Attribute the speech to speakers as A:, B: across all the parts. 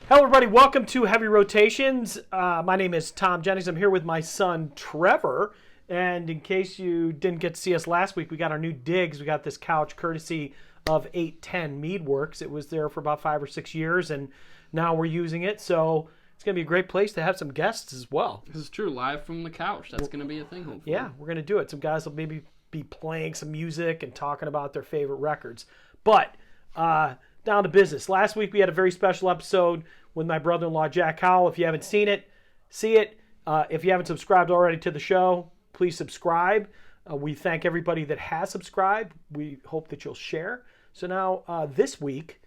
A: Hello, everybody. Welcome to Heavy Rotations. My name is Thom Jennings. I'm here with my son, Trevor. And in case you didn't get to see us last week, we got our new digs. We got this couch courtesy of 810 Meadworks. It was there for about 5 or 6 years, and now we're using it. So it's going to be a great place to have some guests as well.
B: This is true. Live from the couch. That's going to be a thing, hopefully.
A: Yeah, we're going to do it. Some guys will maybe be playing some music and talking about their favorite records. But down to business. Last week we had a very special episode with my brother-in-law, Jack Howell. If you haven't seen it, see it. If you haven't subscribed already to the show, please subscribe. We thank everybody that has subscribed. We hope that you'll share. So now this week,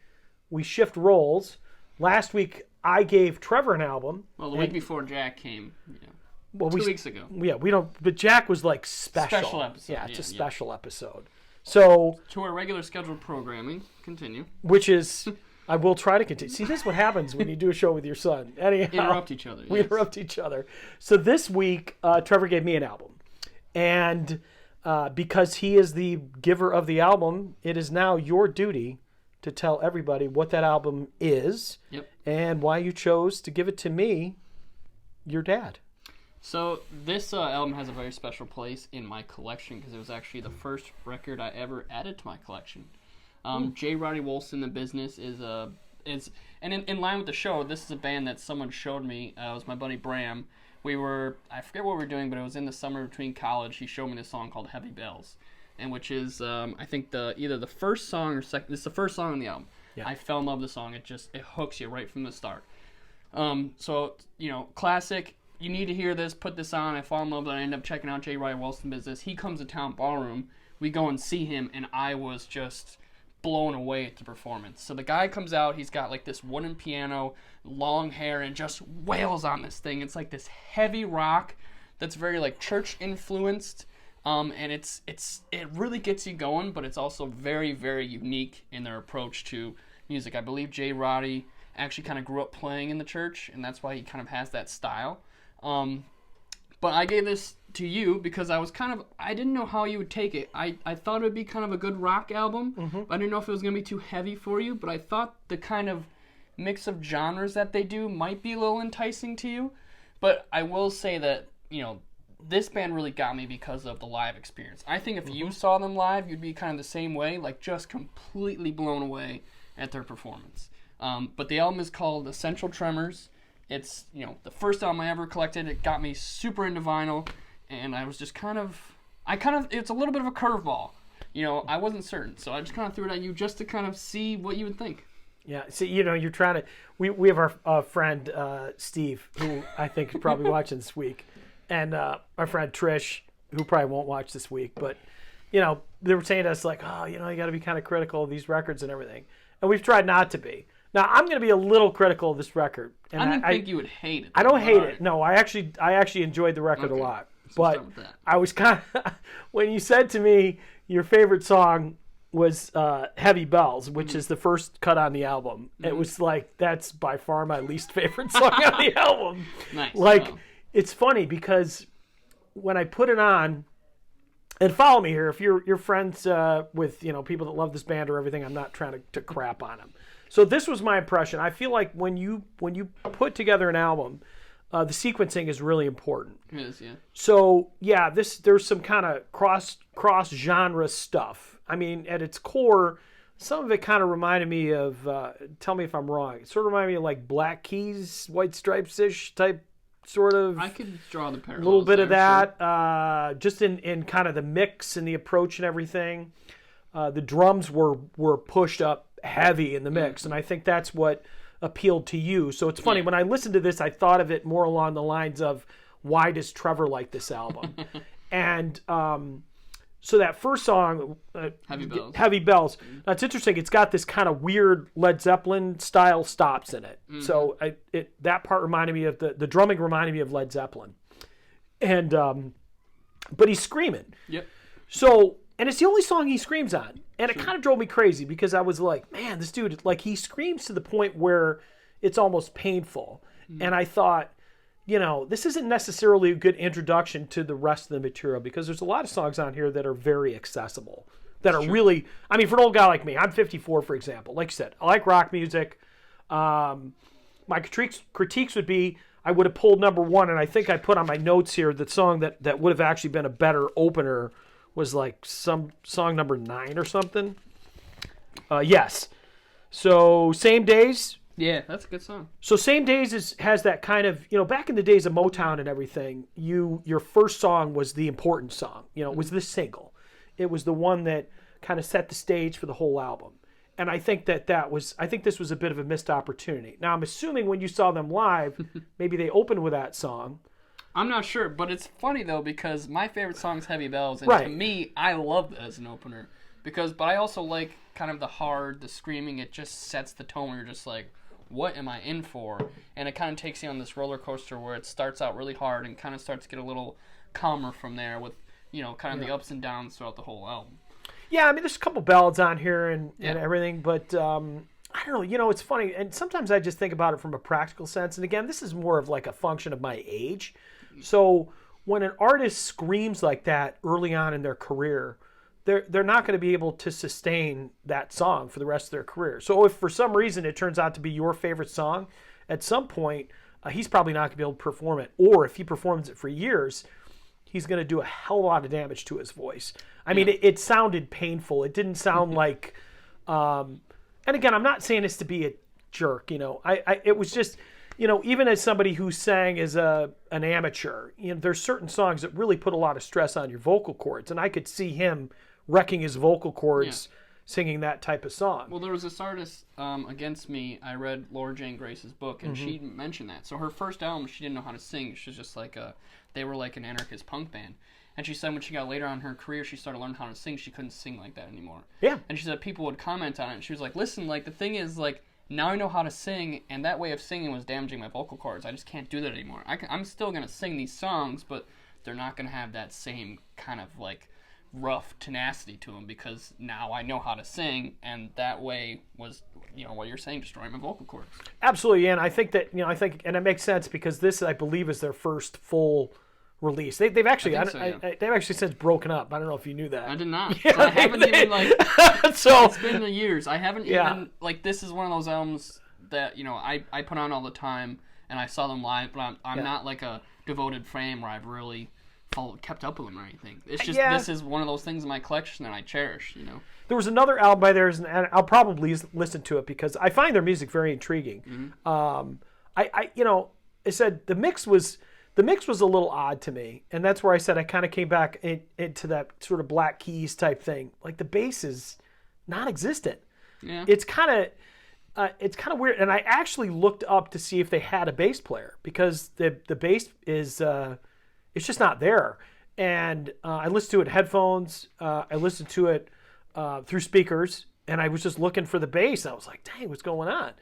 A: we shift roles. Last week, I gave Trevor an album.
B: Well, the week before Jack came,
A: well,
B: 2 weeks ago.
A: Yeah, we don't. But Jack was like special.
B: Special episode.
A: Yeah, it's a special episode. So
B: to our regular scheduled programming, continue.
A: Which is, I will try to continue. See, this is what happens when you do a show with your son. Anyhow,
B: interrupt each other.
A: We interrupt each other. So this week, Trevor gave me an album. And because he is the giver of the album, it is now your duty to tell everybody what that album is.
B: Yep.
A: And why you chose to give it to me, your dad.
B: So this album has a very special place in my collection because it was actually the first record I ever added to my collection. Roddy Walston The Business is and in line with the show, this is a band that someone showed me. It was my buddy Bram. I forget what we were doing, but it was in the summer between college. He showed me this song called Heavy Bells, and which is I think either the first song or second. It's the first song on the album. Yeah. I fell in love with the song. It hooks you right from the start. So classic. You need to hear this, put this on. I fall in love, and I end up checking out Roddy Walston Business. He comes to town ballroom. We go and see him, and I was just blown away at the performance. So the guy comes out. He's got like this wooden piano, long hair, and just wails on this thing. It's like this heavy rock that's very like church influenced, and it really gets you going. But it's also very, very unique in their approach to music. I believe Roddy actually kind of grew up playing in the church, and that's why he kind of has that style. But I gave this to you because I didn't know how you would take it. I thought it would be kind of a good rock album, but I didn't know if it was going to be too heavy for you, but I thought the kind of mix of genres that they do might be a little enticing to you. But I will say that, this band really got me because of the live experience. I think if you saw them live, you'd be kind of the same way, like just completely blown away at their performance. But the album is called Essential Tremors. It's, the first album I ever collected. It got me super into vinyl, and I was just it's a little bit of a curveball. I wasn't certain, so I just kind of threw it at you just to kind of see what you would think.
A: Yeah, see, you're trying to, we have our friend Steve, who I think is probably watching this week, and our friend Trish, who probably won't watch this week, but, they were saying to us like, oh, you got to be kind of critical of these records and everything, and we've tried not to be. Now, I'm going to be a little critical of this record. And
B: I didn't think you would hate it.
A: I don't hate it. No, I actually enjoyed the record a lot.
B: So
A: but I was kind of, when you said to me your favorite song was Heavy Bells, which is the first cut on the album, it was like, that's by far my least favorite song on the album.
B: Nice.
A: It's funny because when I put it on, and follow me here, if you're friends with people that love this band or everything, I'm not trying to crap on them. So this was my impression. I feel like when you put together an album, the sequencing is really important.
B: It is, yeah.
A: So yeah, there's some kind of cross genre stuff. I mean, at its core, some of it kind of reminded me of. Tell me if I'm wrong. It sort of reminded me of like Black Keys, White Stripes-ish type sort of.
B: I could draw the parallels.
A: A little bit of that, sure. Just in kind of the mix and the approach and everything. The drums were pushed up heavy in the mix, and I think that's what appealed to you. So it's funny, when I listened to this, I thought of it more along the lines of, why does Trevor like this album? And so that first song, Heavy Bells, now it's interesting, it's got this kind of weird Led Zeppelin style stops in it. So that part reminded me of the drumming reminded me of Led Zeppelin. And but he's screaming.
B: Yep.
A: So, and it's the only song he screams on. And it kind of drove me crazy because I was like, man, this dude, like, he screams to the point where it's almost painful. And I thought, this isn't necessarily a good introduction to the rest of the material because there's a lot of songs on here that are very accessible, that are really, I mean, for an old guy like me, I'm 54, for example. Like you said, I like rock music. my critiques would be I would have pulled number 1, and I think I put on my notes here the song that would have actually been a better opener was like some song number 9 or something. Yes. So Same Days.
B: Yeah, that's a good song.
A: So Same Days has that kind of, back in the days of Motown and everything, your first song was the important song. It was the single. It was the one that kind of set the stage for the whole album. And I think I think this was a bit of a missed opportunity. Now, I'm assuming when you saw them live, maybe they opened with that song.
B: I'm not sure, but it's funny, though, because my favorite song is Heavy Bells, and to me, I love it as an opener. But I also like kind of the screaming. It just sets the tone where you're just like, what am I in for? And it kind of takes you on this roller coaster where it starts out really hard and kind of starts to get a little calmer from there with, kind of the ups and downs throughout the whole album.
A: Yeah, I mean, there's a couple ballads on here and everything, but I don't know, it's funny, and sometimes I just think about it from a practical sense, and again, this is more of like a function of my age. So when an artist screams like that early on in their career, they're not going to be able to sustain that song for the rest of their career. So if for some reason it turns out to be your favorite song, at some point, he's probably not going to be able to perform it. Or if he performs it for years, he's going to do a hell of a lot of damage to his voice. I mean, it sounded painful. It didn't sound like... and again, I'm not saying this to be a jerk, it was just... even as somebody who sang as an amateur, there's certain songs that really put a lot of stress on your vocal cords, and I could see him wrecking his vocal cords singing that type of song.
B: Well, there was this artist against me. I read Laura Jane Grace's book, and she mentioned that. So her first album, she didn't know how to sing. She was just like they were like an anarchist punk band. And she said when she got later on in her career, she started learning how to sing. She couldn't sing like that anymore. Yeah. And she said people would comment on it, and she was like, listen, like the thing is, like, now I know how to sing, and that way of singing was damaging my vocal cords. I just can't do that anymore. I'm still going to sing these songs, but they're not going to have that same kind of, like, rough tenacity to them because now I know how to sing, and that way was, what you're saying, destroying my vocal cords.
A: Absolutely, and I think that, and it makes sense because this, I believe, is their first full release. They've actually they've actually since broken up. I don't know if you knew that.
B: I did not. Yeah, I haven't even so it's been years. I haven't even this is one of those albums that I put on all the time and I saw them live, but I'm not like a devoted fan where I've really kept up with them or anything. It's just this is one of those things in my collection that I cherish.
A: There was another album by theirs, and I'll probably listen to it because I find their music very intriguing. I said the mix was a little odd to me, and that's where I said I kind of came back into that sort of Black Keys type thing. Like the bass is non-existent. Yeah. It's kind of weird, and I actually looked up to see if they had a bass player because the bass is it's just not there. And I listened to it in headphones. I listened to it through speakers, and I was just looking for the bass. And I was like, dang, what's going on?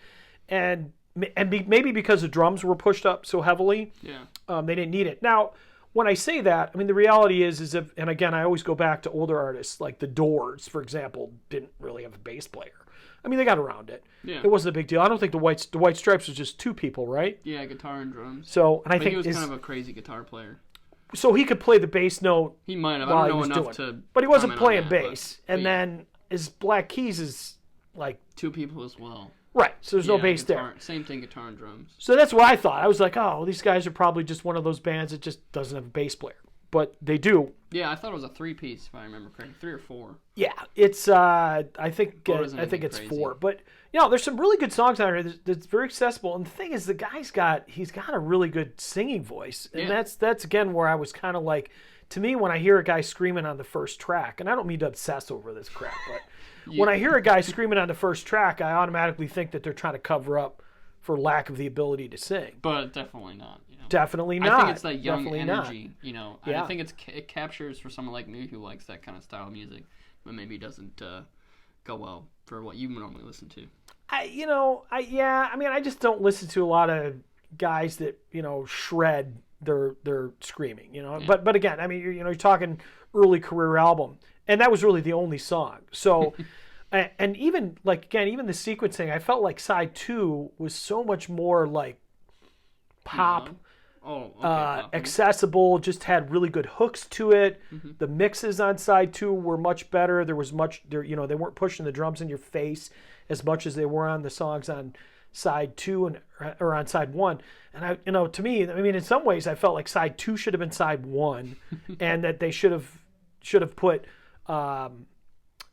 A: And maybe because the drums were pushed up so heavily, they didn't need it. Now, when I say that, I mean, the reality is if, and again, I always go back to older artists, like the Doors, for example, didn't really have a bass player. I mean, they got around it. Yeah. It wasn't a big deal. I don't think the White Stripes was just 2 people, right?
B: Yeah, guitar and drums.
A: So, and I think
B: he was kind of a crazy guitar player.
A: So he could play the bass note.
B: He might have. I don't know enough to.
A: But he wasn't playing bass. And then his Black Keys is like
B: 2 people as well.
A: Right. So there's no bass there.
B: Same thing, guitar and drums.
A: So that's what I thought. I was like, oh, these guys are probably just one of those bands that just doesn't have a bass player. But they do.
B: Yeah, I thought it was a 3-piece, if I remember correctly, 3 or 4.
A: Yeah, it's. I think it's 4. But there's some really good songs out here that's very accessible. And the thing is, he's got a really good singing voice, and that's again where I was kind of like, to me, when I hear a guy screaming on the first track, and I don't mean to obsess over this crap, but when I hear a guy screaming on the first track, I automatically think that they're trying to cover up for lack of the ability to sing.
B: But definitely not.
A: Definitely not.
B: I think it's that young energy, I think it captures for someone like me who likes that kind of style of music, but maybe doesn't go well for what you normally listen to. I just don't listen to a lot of guys that, shred their screaming, Yeah. But again, I mean, you're talking early career album, and that was really the only song. So, and even the sequencing, I felt like side 2 was so much more like pop. Accessible, just had really good hooks to it. Mm-hmm. The mixes on side 2 were much better. There was much there, they weren't pushing the drums in your face as much as they were on the songs on
A: side 2 or on side 1. And to me, in some ways I felt like side 2 should have been side 1 and that they should have put but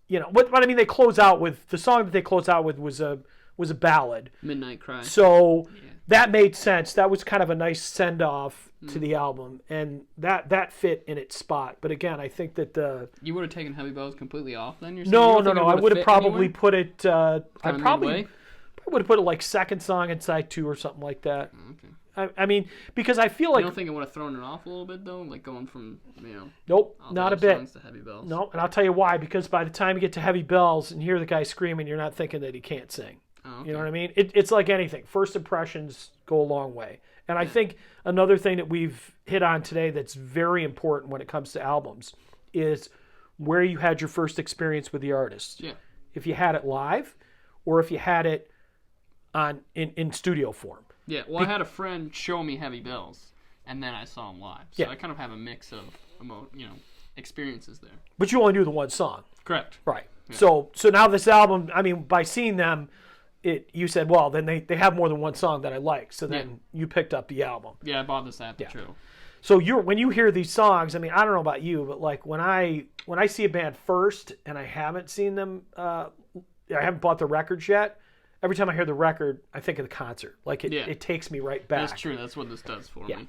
A: they close out with the song that they close out with was a ballad,
B: Midnight Cry.
A: So that made sense. That was kind of a nice send off to the album, and that fit in its spot. But again, I think that
B: you would have taken Heavy Bells completely off then.
A: No. I would have probably put it. I
B: probably
A: would have put it like second song in side 2 or something like that.
B: Okay.
A: Because I feel like
B: you don't think it would have thrown it off a little bit though, like going from
A: nope, not a bit.
B: To Heavy Bells.
A: No, and I'll tell you why. Because by the time you get to Heavy Bells and hear the guy screaming, you're not thinking that he can't sing.
B: Oh, okay.
A: You know what I mean? It's like anything. First impressions go a long way. And I think another thing that we've hit on today that's very important when it comes to albums is where you had your first experience with the artist.
B: Yeah.
A: If you had it live or if you had it in studio form.
B: Yeah, well, I had a friend show me Heavy Bells, and then I saw him live. So I kind of have a mix of experiences there.
A: But you only knew the one song.
B: Correct.
A: Right. Yeah. So now this album, by seeing them, you said, well, then they have more than one song that I like. So then you picked up the album.
B: Yeah, I bought this at the show.
A: So when you hear these songs, I don't know about you, but like when I see a band first and I haven't seen them, I haven't bought the records yet. Every time I hear the record, I think of the concert. Like it takes me right back.
B: That's true. That's what this does for me.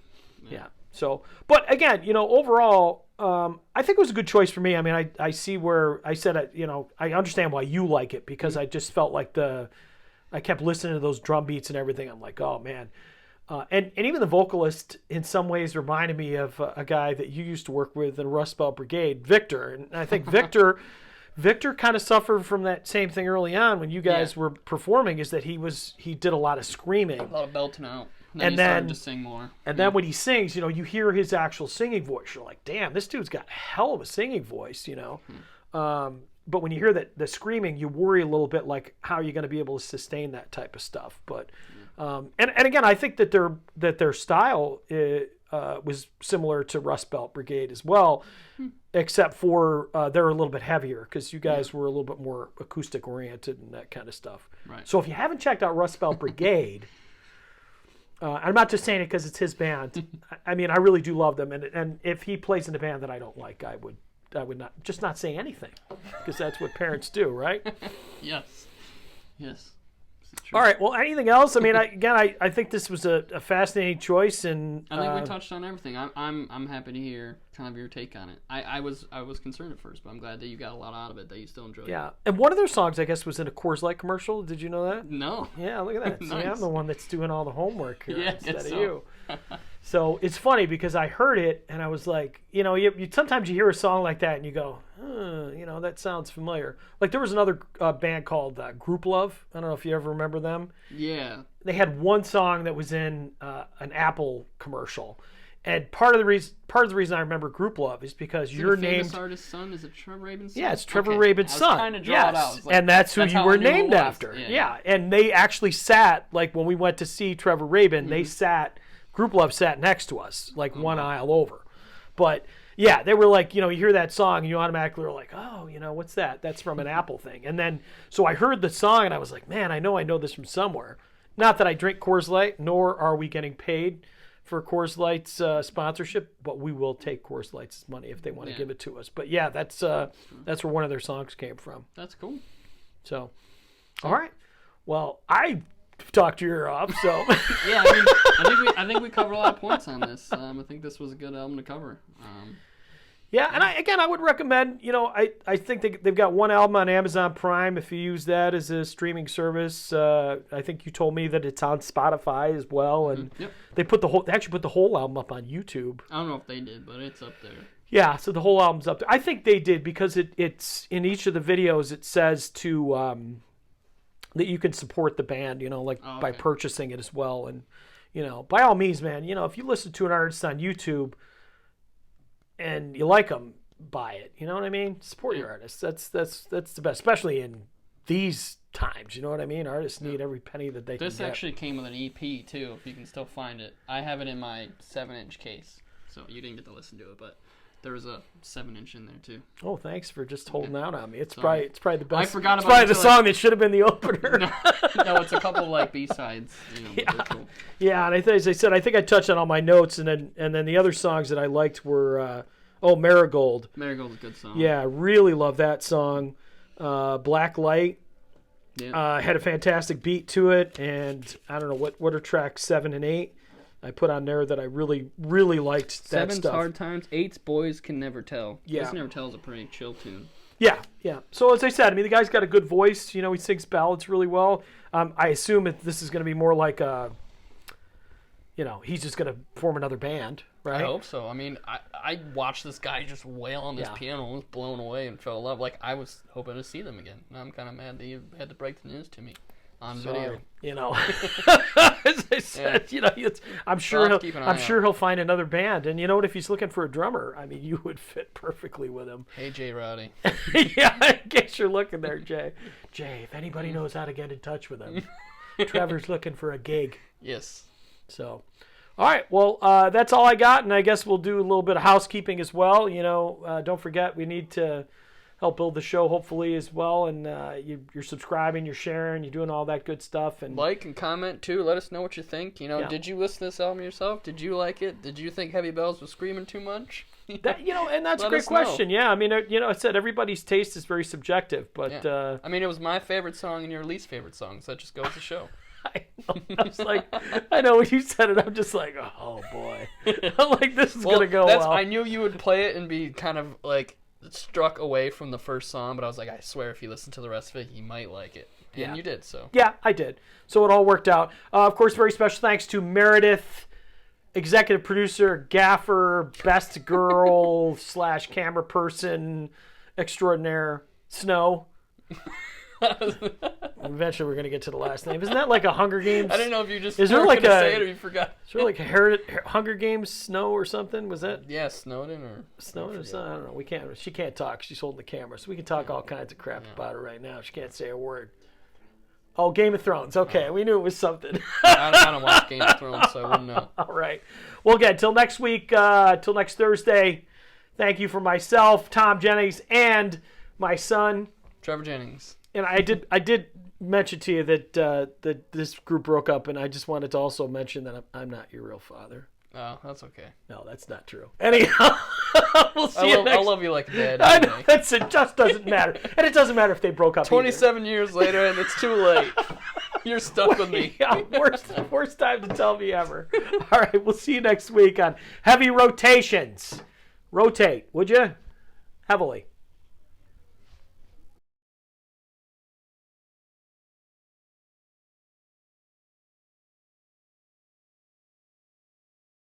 A: Yeah. So, but again, overall, I think it was a good choice for me. I see where I said, I understand why you like it because I just felt like I kept listening to those drum beats and everything. I'm like, oh man. And even the vocalist in some ways reminded me of a guy that you used to work with in Rust Belt Brigade, Victor. And I think Victor kind of suffered from that same thing early on when you guys were performing, is that he did a lot of screaming. A
B: lot of belting out. And then he started to sing more.
A: And then when he sings, you hear his actual singing voice. You're like, damn, this dude's got a hell of a singing voice, But when you hear the screaming, you worry a little bit, like, how are you going to be able to sustain that type of stuff? But and again, I think that their style was similar to Rust Belt Brigade as well, except for they're a little bit heavier because you guys were a little bit more acoustic oriented and that kind of stuff.
B: Right.
A: So if you haven't checked out Rust Belt Brigade, I'm not just saying it because it's his band. I really do love them, and if he plays in a band that I don't like, I would not say anything because that's what parents do, right?
B: Yes.
A: All right. Well, anything else? I think this was a fascinating choice, and
B: I think we touched on everything. I'm happy to hear kind of your take on it. I was concerned at first, but I'm glad that you got a lot out of it, that you still enjoyed.
A: Yeah, and one of their songs, I guess, was in a Coors Light commercial. Did you know that?
B: No.
A: Yeah, look at that.
B: Nice.
A: See, I'm the one that's doing all the homework here instead of
B: so.
A: you. So it's funny because I heard it and I was like, you sometimes you hear a song like that and you go, that sounds familiar. Like there was another band called Group Love. I don't know if you ever remember them.
B: Yeah.
A: They had one song that was in an Apple commercial. And part of the reason I remember Group Love is because you're named.
B: Famous artist's son? Is it Trevor Rabin's son?
A: Yeah, it's Trevor Rabin's son.
B: I was trying to draw it out.
A: And that's who you were named after. Yeah, and they actually sat, like when we went to see Trevor Rabin, they sat. Group Love sat next to us, like one aisle over. But yeah, they were like, you hear that song and you automatically were like, oh, what's that? That's from an Apple thing. And then, so I heard the song and I was like, man, I know this from somewhere. Not that I drink Coors Light, nor are we getting paid for Coors Light's sponsorship, but we will take Coors Light's money if they want to give it to us. But yeah, that's where one of their songs came from.
B: That's cool.
A: So, all right. Well, I talked your ear off, so
B: yeah, I think we covered a lot of points on this. I think this was a good album to cover.
A: And I would recommend. I think they've got one album on Amazon Prime. If you use that as a streaming service, I think you told me that it's on Spotify as well, and they actually put the whole album up on YouTube.
B: I don't know if they did, but it's up there.
A: Yeah, so the whole album's up there. I think they did because it's in each of the videos. It says that you can support the band, by purchasing it as well. And, by all means, man, if you listen to an artist on YouTube and you like them, buy it. You know what I mean? Support your artists. That's the best, especially in these times. You know what I mean? Artists need every penny that they can get.
B: This actually came with an EP, too, if you can still find it. I have it in my 7-inch case, so you didn't get to listen to it, but There was a 7-inch in there too.
A: Oh, thanks for just holding out on me. It's
B: Sorry.
A: probably the best.
B: I forgot
A: it's
B: about
A: probably the song that should have been the opener.
B: No, it's a couple like B-sides. But they're cool.
A: Yeah, and as I said, I think I touched on all my notes, and then the other songs that I liked were Marigold.
B: Marigold's a good song.
A: Yeah, really love that song. Black Light had a fantastic beat to it, and I don't know what are tracks 7 and 8. I put on there that I really, really liked that
B: 7's
A: stuff.
B: Hard Times, 8's Boys Can Never Tell.
A: Yeah.
B: Boys Never Tell is a pretty chill tune.
A: Yeah. So as I said, I mean, the guy's got a good voice. He sings ballads really well. I assume this is going to be more like he's just going to form another band, right?
B: I hope so. I mean, I watched this guy just wail on this piano and was blown away and fell in love. Like, I was hoping to see them again. Now I'm kind of mad that you had to break the news to me on video.
A: As I said, I'm sure he'll find another band. And you know what? If he's looking for a drummer, I mean, you would fit perfectly with him.
B: Hey, Jay Roddy.
A: Yeah, in case you're looking there, Jay. Jay, if anybody knows how to get in touch with him, Trevor's looking for a gig.
B: Yes.
A: So, all right. Well, that's all I got, and I guess we'll do a little bit of housekeeping as well. Don't forget we need to help build the show hopefully as well, and you're subscribing, you're sharing, you're doing all that good stuff, and
B: like and comment too. Let us know what you think. Did you listen to this album yourself? Did you like it? Did you think Heavy Bells was screaming too much?
A: And that's a great question. Yeah, I mean, I said everybody's taste is very subjective, but
B: I mean, it was my favorite song and your least favorite song, so that just goes to show.
A: I know when you said it, I'm just like, oh boy, I'm like, this is gonna go well.
B: I knew you would play it and be kind of like struck away from the first song, but I was like, I swear if you listen to the rest of it, you might like it. And you did, so.
A: Yeah, I did. So it all worked out. Of course, very special thanks to Meredith, executive producer, gaffer, best girl / camera person extraordinaire, Snow. Eventually, we're going to get to the last name. Isn't that like a Hunger Games?
B: I didn't know if you just
A: were going to
B: say it or you forgot.
A: Is there like a Hunger Games Snow or something? Was that?
B: Yeah, Snowden or
A: Snowden. I don't know. We can't. She can't talk. She's holding the camera, so we can talk all kinds of crap about her right now. She can't say a word. Oh, Game of Thrones. Okay, we knew it was something.
B: I don't watch Game of Thrones, so I wouldn't know.
A: All right. Well, again, till next week, till next Thursday. Thank you for myself, Thom Jennings, and my son,
B: Trevor Jennings.
A: And I did mention to you that this group broke up, and I just wanted to also mention that I'm not your real father.
B: Oh, that's okay.
A: No, that's not true. Anyhow, we'll see you next.
B: I love you like a dad.
A: I know, it just doesn't matter. And it doesn't matter if they broke up
B: 27 years later, and it's too late. You're stuck with me.
A: Yeah, worst time to tell me ever. All right, we'll see you next week on Heavy Rotations. Rotate, would you? Heavily.